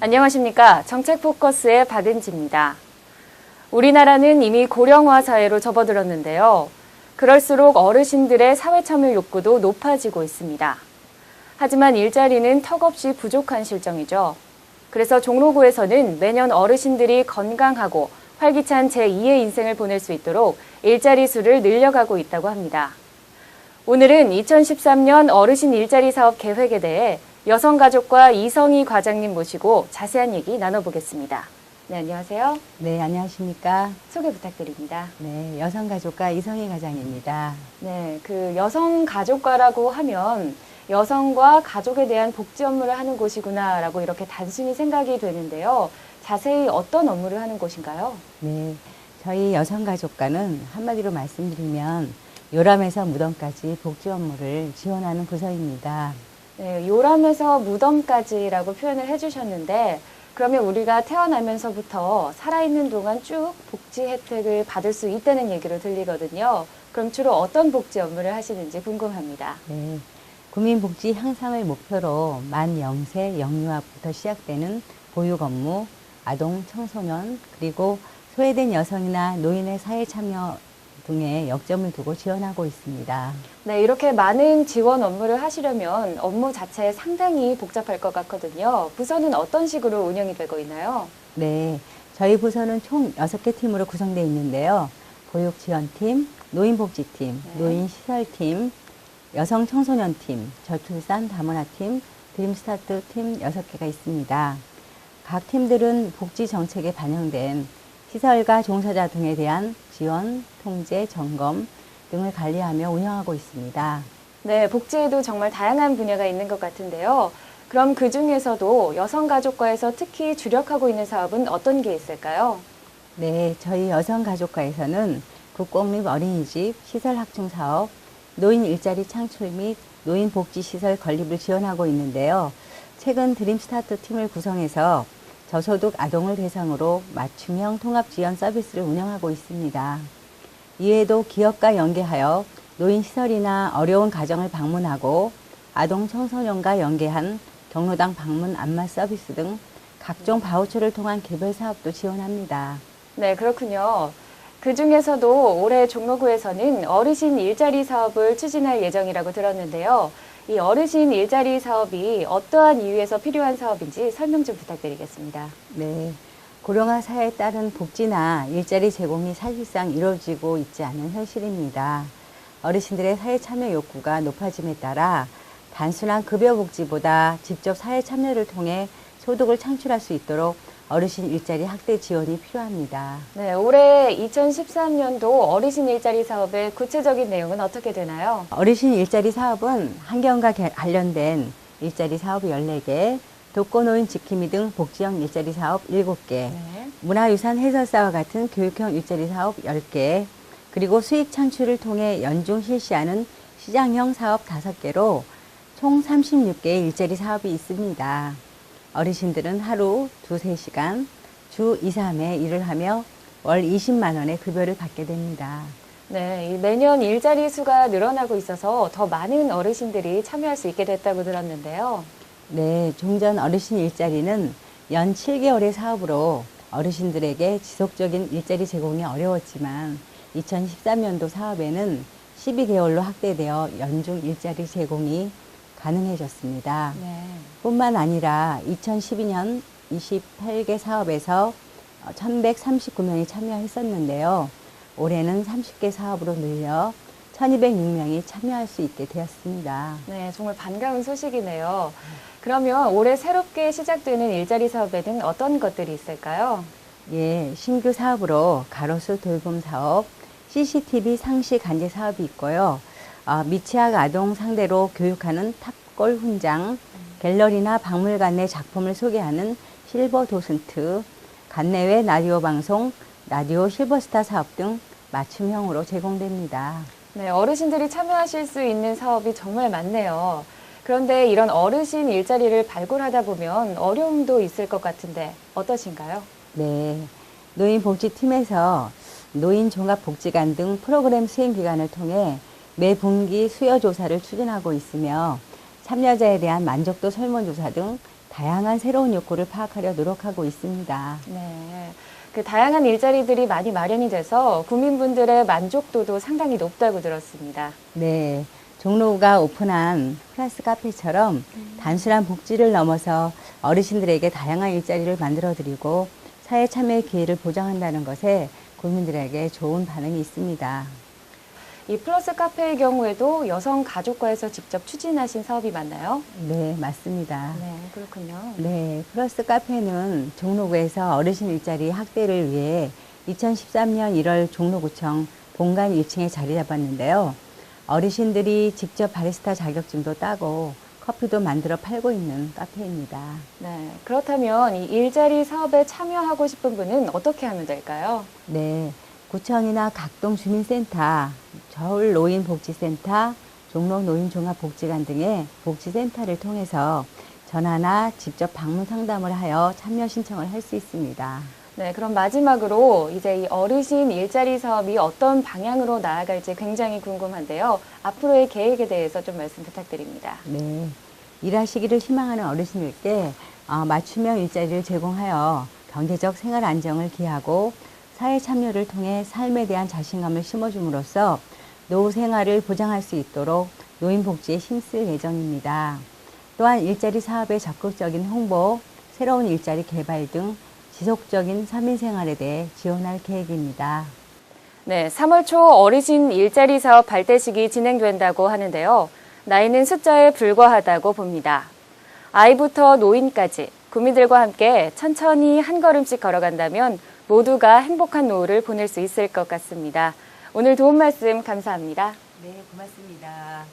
안녕하십니까. 정책포커스의 박은지입니다. 우리나라는 이미 고령화 사회로 접어들었는데요. 그럴수록 어르신들의 사회참여 욕구도 높아지고 있습니다. 하지만 일자리는 턱없이 부족한 실정이죠. 그래서 종로구에서는 매년 어르신들이 건강하고 활기찬 제2의 인생을 보낼 수 있도록 일자리 수를 늘려가고 있다고 합니다. 오늘은 2013년 어르신 일자리 사업 계획에 대해 여성가족과 이성희 과장님 모시고 자세한 얘기 나눠보겠습니다. 네, 안녕하세요. 네, 안녕하십니까. 소개 부탁드립니다. 네, 여성가족과 이성희 과장입니다. 네, 여성가족과라고 하면 여성과 가족에 대한 복지 업무를 하는 곳이구나라고 이렇게 단순히 생각이 되는데요. 자세히 어떤 업무를 하는 곳인가요? 네, 저희 여성가족과는 한마디로 말씀드리면 요람에서 무덤까지 복지 업무를 지원하는 부서입니다. 네, 요람에서 무덤까지라고 표현을 해주셨는데 그러면 우리가 태어나면서부터 살아있는 동안 쭉 복지 혜택을 받을 수 있다는 얘기로 들리거든요. 그럼 주로 어떤 복지 업무를 하시는지 궁금합니다. 네, 국민복지 향상을 목표로 만 0세 영유아부터 시작되는 보육 업무, 아동, 청소년, 그리고 소외된 여성이나 노인의 사회 참여 등의 역점을 두고 지원하고 있습니다. 네, 이렇게 많은 지원 업무를 하시려면 업무 자체 상당히 복잡할 것 같거든요. 부서는 어떤 식으로 운영이 되고 있나요? 네, 저희 부서는 총 6개 팀으로 구성되어 있는데요. 보육지원팀, 노인복지팀, 노인시설팀, 여성청소년팀, 저출산 다문화팀, 드림스타트팀 6개가 있습니다. 각 팀들은 복지 정책에 반영된 시설과 종사자 등에 대한 지원, 통제, 점검 등을 관리하며 운영하고 있습니다. 네, 복지에도 정말 다양한 분야가 있는 것 같은데요. 그럼 그 중에서도 여성가족과에서 특히 주력하고 있는 사업은 어떤 게 있을까요? 네, 저희 여성가족과에서는 국공립 어린이집 시설 확충 사업, 노인 일자리 창출 및 노인복지시설 건립을 지원하고 있는데요. 최근 드림스타트 팀을 구성해서 저소득 아동을 대상으로 맞춤형 통합지원 서비스를 운영하고 있습니다. 이외에도 기업과 연계하여 노인시설이나 어려운 가정을 방문하고 아동 청소년과 연계한 경로당 방문 안마 서비스 등 각종 바우처를 통한 개별 사업도 지원합니다. 네, 그렇군요. 그 중에서도 올해 종로구에서는 어르신 일자리 사업을 추진할 예정이라고 들었는데요. 이 어르신 일자리 사업이 어떠한 이유에서 필요한 사업인지 설명 좀 부탁드리겠습니다. 네, 고령화 사회에 따른 복지나 일자리 제공이 사실상 이루어지고 있지 않은 현실입니다. 어르신들의 사회 참여 욕구가 높아짐에 따라 단순한 급여 복지보다 직접 사회 참여를 통해 소득을 창출할 수 있도록 어르신 일자리 확대 지원이 필요합니다. 네, 올해 2013년도 어르신 일자리 사업의 구체적인 내용은 어떻게 되나요? 어르신 일자리 사업은 환경과 관련된 일자리 사업 14개, 독거노인 지킴이 등 복지형 일자리 사업 7개, 문화유산 해설사와 같은 교육형 일자리 사업 10개, 그리고 수익 창출을 통해 연중 실시하는 시장형 사업 5개로 총 36개의 일자리 사업이 있습니다. 어르신들은 하루 2~3시간, 주 2~3회 일을 하며 월 20만 원의 급여를 받게 됩니다. 네, 매년 일자리 수가 늘어나고 있어서 더 많은 어르신들이 참여할 수 있게 됐다고 들었는데요. 네, 종전 어르신 일자리는 연 7개월의 사업으로 어르신들에게 지속적인 일자리 제공이 어려웠지만 2013년도 사업에는 12개월로 확대되어 연중 일자리 제공이 가능해졌습니다. 네. 뿐만 아니라 2012년 28개 사업에서 1139명이 참여했었는데요. 올해는 30개 사업으로 늘려 1206명이 참여할 수 있게 되었습니다. 네, 정말 반가운 소식이네요. 그러면 올해 새롭게 시작되는 일자리 사업에는 어떤 것들이 있을까요? 예, 신규 사업으로 가로수 돌봄 사업, CCTV 상시 간제 사업이 있고요. 미취학 아동 상대로 교육하는 탑골 훈장, 갤러리나 박물관 내 작품을 소개하는 실버 도슨트, 관내외 라디오 방송, 라디오 실버스타 사업 등 맞춤형으로 제공됩니다. 네, 어르신들이 참여하실 수 있는 사업이 정말 많네요. 그런데 이런 어르신 일자리를 발굴하다 보면 어려움도 있을 것 같은데 어떠신가요? 네, 노인복지팀에서 노인종합복지관 등 프로그램 수행기관을 통해 매 분기 수요 조사를 추진하고 있으며 참여자에 대한 만족도 설문조사 등 다양한 새로운 욕구를 파악하려 노력하고 있습니다. 네. 그 다양한 일자리들이 많이 마련이 돼서 국민분들의 만족도도 상당히 높다고 들었습니다. 네, 종로구가 오픈한 플러스 카페처럼 단순한 복지를 넘어서 어르신들에게 다양한 일자리를 만들어드리고 사회 참여의 기회를 보장한다는 것에 국민들에게 좋은 반응이 있습니다. 이 플러스 카페의 경우에도 여성가족과에서 직접 추진하신 사업이 맞나요? 네, 맞습니다. 네, 그렇군요. 네, 플러스 카페는 종로구에서 어르신 일자리 확대를 위해 2013년 1월 종로구청 본관 1층에 자리 잡았는데요. 어르신들이 직접 바리스타 자격증도 따고 커피도 만들어 팔고 있는 카페입니다. 네, 그렇다면 이 일자리 사업에 참여하고 싶은 분은 어떻게 하면 될까요? 네, 구청이나 각동 주민센터, 저울 노인복지센터, 종로 노인종합복지관 등의 복지센터를 통해서 전화나 직접 방문 상담을 하여 참여 신청을 할 수 있습니다. 네, 그럼 마지막으로 이제 이 어르신 일자리 사업이 어떤 방향으로 나아갈지 굉장히 궁금한데요. 앞으로의 계획에 대해서 좀 말씀 부탁드립니다. 네, 일하시기를 희망하는 어르신들께 맞춤형 일자리를 제공하여 경제적 생활 안정을 기하고 사회 참여를 통해 삶에 대한 자신감을 심어줌으로써 노후 생활을 보장할 수 있도록 노인복지에 힘쓸 예정입니다. 또한 일자리 사업의 적극적인 홍보, 새로운 일자리 개발 등 지속적인 서민생활에 대해 지원할 계획입니다. 네, 3월 초 어르신 일자리 사업 발대식이 진행된다고 하는데요. 나이는 숫자에 불과하다고 봅니다. 아이부터 노인까지 국민들과 함께 천천히 한 걸음씩 걸어간다면 모두가 행복한 노후를 보낼 수 있을 것 같습니다. 오늘 도움 말씀 감사합니다. 네, 고맙습니다.